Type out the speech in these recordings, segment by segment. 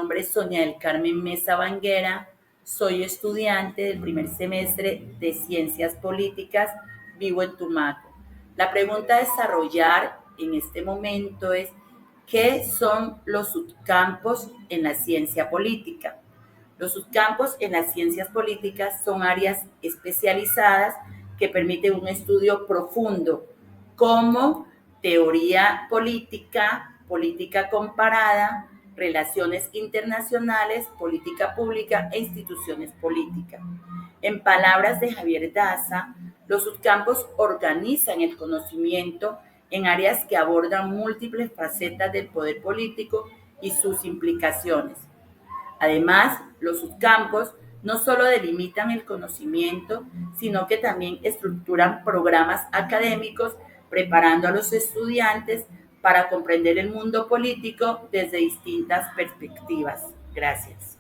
nombre es Sonia del Carmen Mesa Banguera, soy estudiante del primer semestre de Ciencias Políticas, vivo en Tumaco. La pregunta a desarrollar en este momento es, ¿qué son los subcampos en la ciencia política? Los subcampos en las ciencias políticas son áreas especializadas que permiten un estudio profundo como teoría política, política comparada, relaciones internacionales, política pública e instituciones políticas. En palabras de Javier Daza, los subcampos organizan el conocimiento en áreas que abordan múltiples facetas del poder político y sus implicaciones. Además, los subcampos no solo delimitan el conocimiento, sino que también estructuran programas académicos preparando a los estudiantes para comprender el mundo político desde distintas perspectivas. Gracias.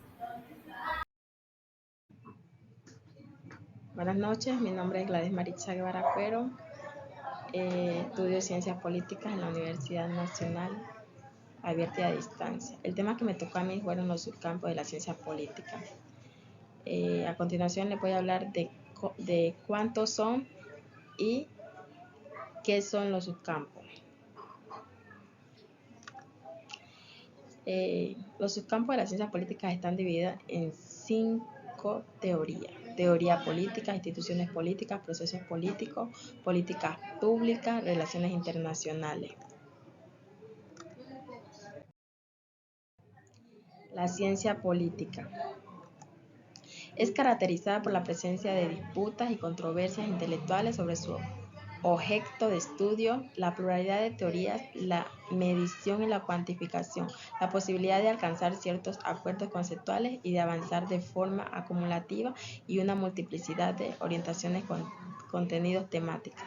Buenas noches, mi nombre es Gladys Maritza Guevara Cuero, estudio Ciencias Políticas en la Universidad Nacional Abierta y a Distancia. El tema que me tocó a mí fueron los subcampos de la ciencia política. A continuación les voy a hablar de cuántos son y qué son los subcampos. Los subcampos de la ciencia política están divididos en 5 teorías. Teoría política, instituciones políticas, procesos políticos, políticas públicas, relaciones internacionales. La ciencia política es caracterizada por la presencia de disputas y controversias intelectuales sobre su objeto de estudio, la pluralidad de teorías, la medición y la cuantificación, la posibilidad de alcanzar ciertos acuerdos conceptuales y de avanzar de forma acumulativa y una multiplicidad de orientaciones con contenidos temáticos.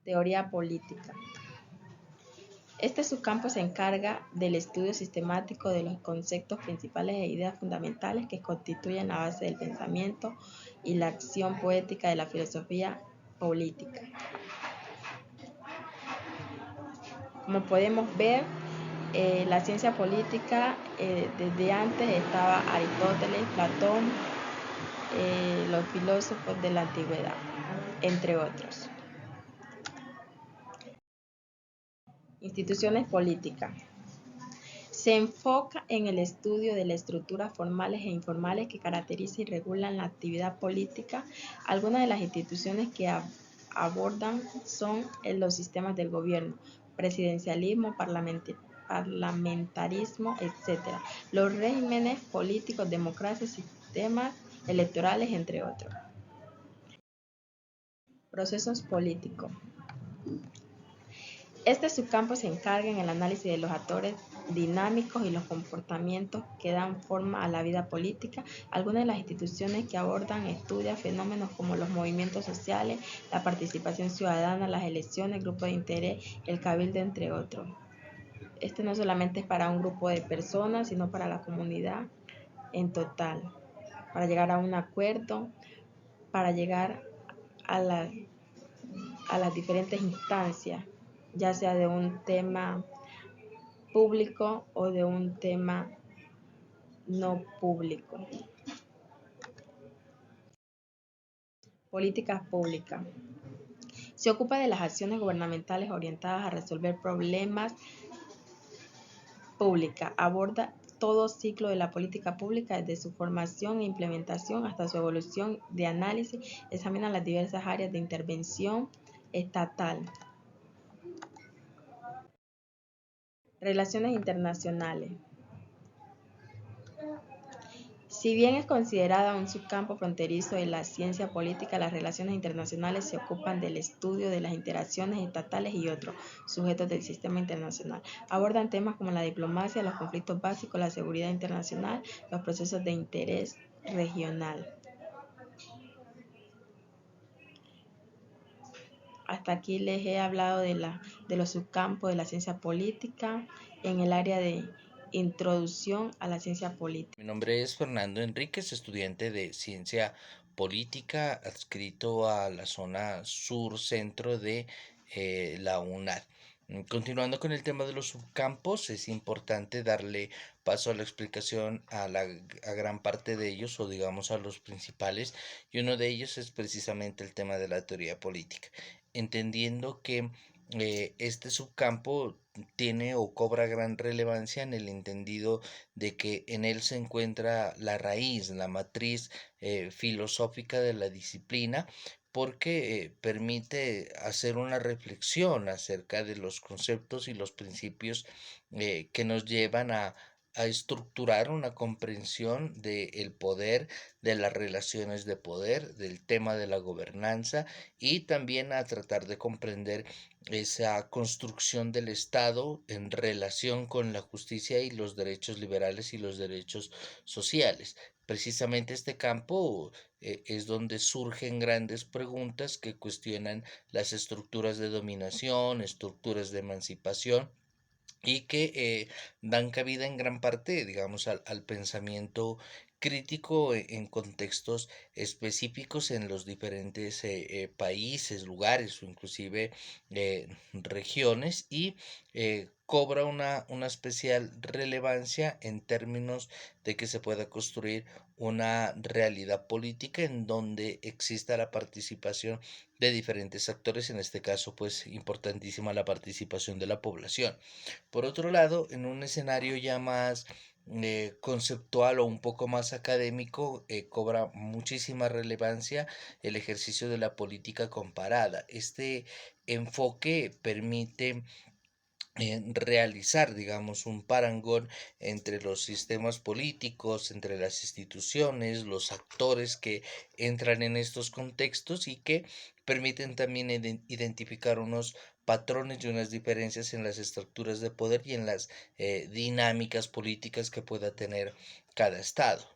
Teoría política. Este subcampo se encarga del estudio sistemático de los conceptos principales e ideas fundamentales que constituyen la base del pensamiento y la acción poética de la filosofía política. Como podemos ver, la ciencia política desde antes estaba Aristóteles, Platón, los filósofos de la antigüedad, entre otros. Instituciones políticas. Se enfoca en el estudio de las estructuras formales e informales que caracterizan y regulan la actividad política. Algunas de las instituciones que abordan son los sistemas del gobierno, presidencialismo, parlamentarismo, etc. Los regímenes políticos, democracia, sistemas electorales, entre otros. Procesos políticos. Este subcampo se encarga en el análisis de los actores dinámicos y los comportamientos que dan forma a la vida política. Algunas de las instituciones que abordan estudian fenómenos como los movimientos sociales, la participación ciudadana, las elecciones, grupos de interés, el cabildo, entre otros. Este no solamente es para un grupo de personas, sino para la comunidad en total, para llegar a un acuerdo, para llegar a las diferentes instancias, ya sea de un tema público o de un tema no público. Políticas públicas. Se ocupa de las acciones gubernamentales orientadas a resolver problemas públicos. Aborda todo ciclo de la política pública, desde su formación e implementación hasta su evolución de análisis. Examina las diversas áreas de intervención estatal. Relaciones internacionales. Si bien es considerada un subcampo fronterizo de la ciencia política, las relaciones internacionales se ocupan del estudio de las interacciones estatales y otros sujetos del sistema internacional. Abordan temas como la diplomacia, los conflictos básicos, la seguridad internacional, los procesos de interés regional. Hasta aquí les he hablado de los subcampos de la ciencia política en el área de introducción a la ciencia política. Mi nombre es Fernando Enríquez, estudiante de Ciencia Política, adscrito a la zona sur-centro de la UNAD. Continuando con el tema de los subcampos, es importante darle paso a la explicación a gran parte de ellos, o digamos a los principales, y uno de ellos es precisamente el tema de la teoría política, entendiendo que este subcampo tiene o cobra gran relevancia en el entendido de que en él se encuentra la raíz, la matriz filosófica de la disciplina, porque permite hacer una reflexión acerca de los conceptos y los principios que nos llevan a estructurar una comprensión del poder, de las relaciones de poder, del tema de la gobernanza, y también a tratar de comprender esa construcción del Estado en relación con la justicia y los derechos liberales y los derechos sociales. Precisamente este campo es donde surgen grandes preguntas que cuestionan las estructuras de dominación, estructuras de emancipación, y que dan cabida en gran parte, digamos, al pensamiento crítico en contextos específicos en los diferentes países, lugares o inclusive regiones, y cobra una especial relevancia en términos de que se pueda construir una realidad política en donde exista la participación de diferentes actores, en este caso pues importantísima la participación de la población. Por otro lado, en un escenario ya más conceptual o un poco más académico, cobra muchísima relevancia el ejercicio de la política comparada. Este enfoque permite realizar, digamos, un parangón entre los sistemas políticos, entre las instituciones, los actores que entran en estos contextos, y que permiten también identificar unos patrones y unas diferencias en las estructuras de poder y en las dinámicas políticas que pueda tener cada estado.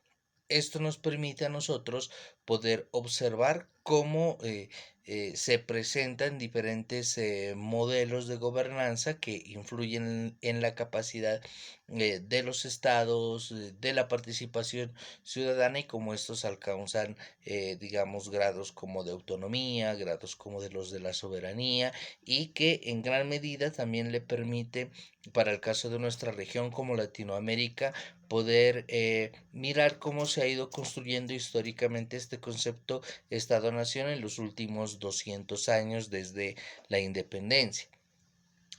Esto nos permite a nosotros poder observar cómo se presentan diferentes modelos de gobernanza que influyen en la capacidad de los estados, de la participación ciudadana, y cómo estos alcanzan, digamos, grados como de autonomía, grados como de los de la soberanía, y que en gran medida también le permite, para el caso de nuestra región como Latinoamérica, poder mirar cómo se ha ido construyendo históricamente este concepto Estado-Nación en los últimos 200 años desde la independencia.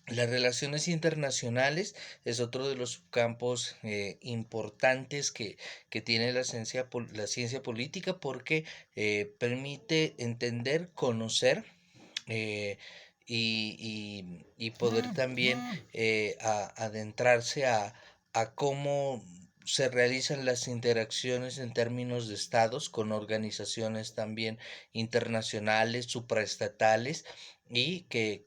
Las relaciones internacionales es otro de los campos importantes que tiene la ciencia política, porque permite entender, conocer eh, y poder también adentrarse a cómo se realizan las interacciones en términos de estados con organizaciones también internacionales, supraestatales, y que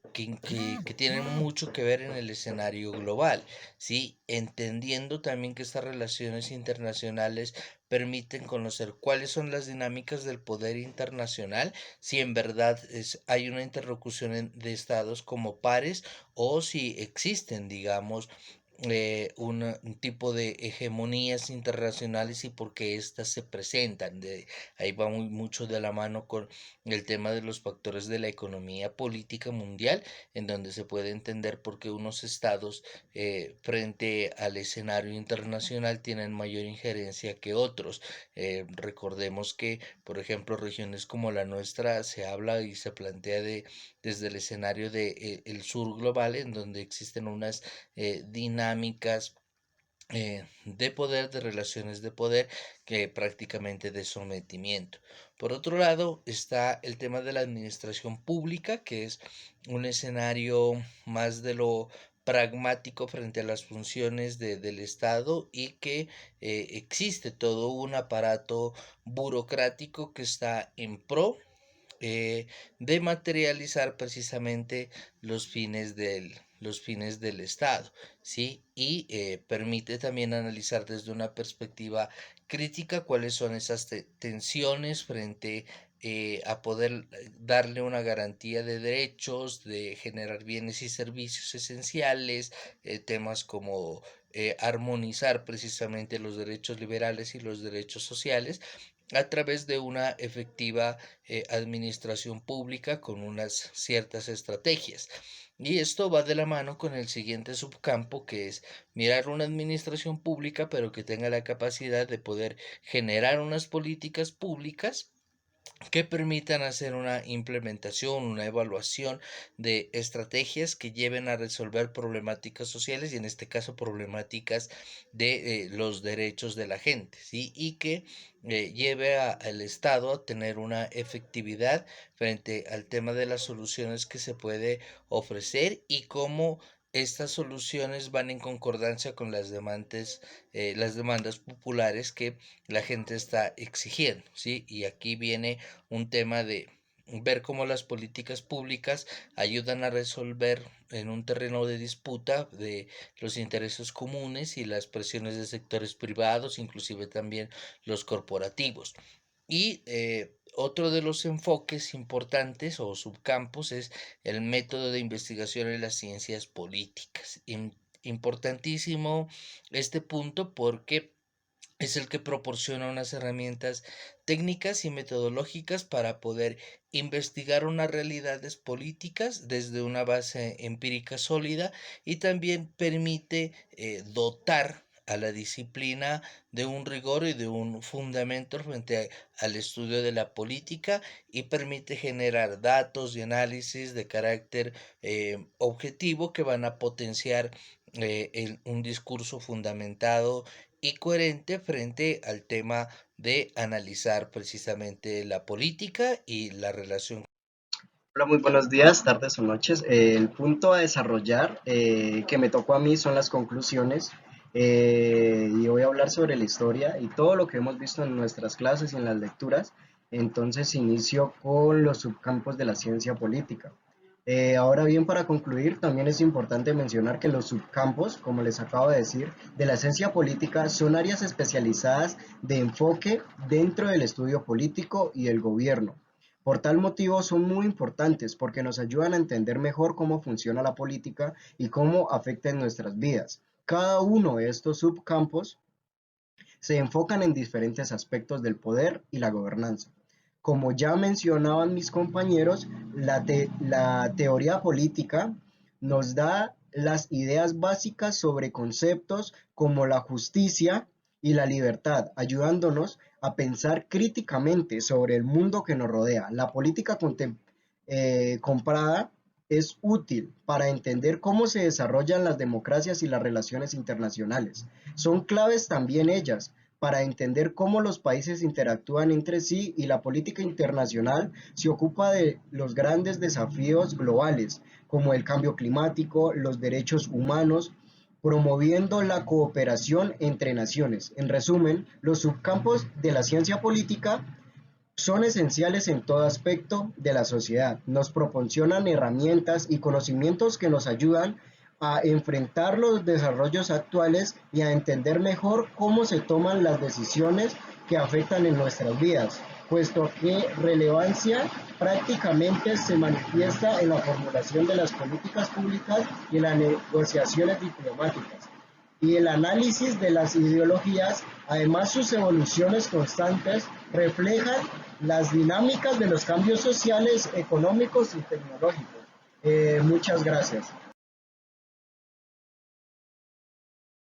tienen mucho que ver en el escenario global, ¿sí? Entendiendo también que estas relaciones internacionales permiten conocer cuáles son las dinámicas del poder internacional, si en verdad hay una interlocución de estados como pares, o si existen, digamos, un tipo de hegemonías internacionales y por qué éstas se presentan. Ahí va mucho de la mano con el tema de los factores de la economía política mundial, en donde se puede entender por qué unos estados frente al escenario internacional tienen mayor injerencia que otros. Recordemos que, por ejemplo, regiones como la nuestra se habla y se plantea desde el escenario de el sur global, en donde existen unas dinámicas de poder, de relaciones de poder, que prácticamente de sometimiento. Por otro lado, está el tema de la administración pública, que es un escenario más de lo pragmático frente a las funciones del Estado, y que existe todo un aparato burocrático que está en pro de materializar precisamente los fines del Estado, ¿sí? Y permite también analizar desde una perspectiva crítica cuáles son esas tensiones frente a poder darle una garantía de derechos, de generar bienes y servicios esenciales, temas como armonizar precisamente los derechos liberales y los derechos sociales a través de una efectiva administración pública con unas ciertas estrategias. Y esto va de la mano con el siguiente subcampo, que es mirar una administración pública, pero que tenga la capacidad de poder generar unas políticas públicas que permitan hacer una implementación, una evaluación de estrategias que lleven a resolver problemáticas sociales y en este caso problemáticas de los derechos de la gente, ¿sí? Y que lleve al Estado a tener una efectividad frente al tema de las soluciones que se puede ofrecer y cómo estas soluciones van en concordancia con las demandas populares que la gente está exigiendo, ¿sí? Y aquí viene un tema de ver cómo las políticas públicas ayudan a resolver en un terreno de disputa de los intereses comunes y las presiones de sectores privados, inclusive también los corporativos. Y otro de los enfoques importantes o subcampos es el método de investigación en las ciencias políticas. Importantísimo este punto porque es el que proporciona unas herramientas técnicas y metodológicas para poder investigar unas realidades políticas desde una base empírica sólida y también permite dotar a la disciplina de un rigor y de un fundamento frente al estudio de la política y permite generar datos y análisis de carácter objetivo que van a potenciar un discurso fundamentado y coherente frente al tema de analizar precisamente la política y la relación. Hola, muy buenos días, tardes o noches. El punto a desarrollar que me tocó a mí son las conclusiones y voy a hablar sobre la historia y todo lo que hemos visto en nuestras clases y en las lecturas. Entonces inicio con los subcampos de la ciencia política. Ahora bien, para concluir, también es importante mencionar que los subcampos, como les acabo de decir, de la ciencia política son áreas especializadas de enfoque dentro del estudio político y el gobierno. Por tal motivo son muy importantes porque nos ayudan a entender mejor cómo funciona la política y cómo afecta en nuestras vidas. Cada uno de estos subcampos se enfocan en diferentes aspectos del poder y la gobernanza. Como ya mencionaban mis compañeros, la teoría política nos da las ideas básicas sobre conceptos como la justicia y la libertad, ayudándonos a pensar críticamente sobre el mundo que nos rodea. La política comparada es útil para entender cómo se desarrollan las democracias y las relaciones internacionales. Son claves también ellas para entender cómo los países interactúan entre sí y la política internacional se ocupa de los grandes desafíos globales, como el cambio climático, los derechos humanos, promoviendo la cooperación entre naciones. En resumen, los subcampos de la ciencia política son esenciales en todo aspecto de la sociedad. Nos proporcionan herramientas y conocimientos que nos ayudan a enfrentar los desarrollos actuales y a entender mejor cómo se toman las decisiones que afectan en nuestras vidas, puesto que relevancia prácticamente se manifiesta en la formulación de las políticas públicas y en las negociaciones diplomáticas y el análisis de las ideologías. Además, sus evoluciones constantes reflejan las dinámicas de los cambios sociales, económicos y tecnológicos. Muchas gracias.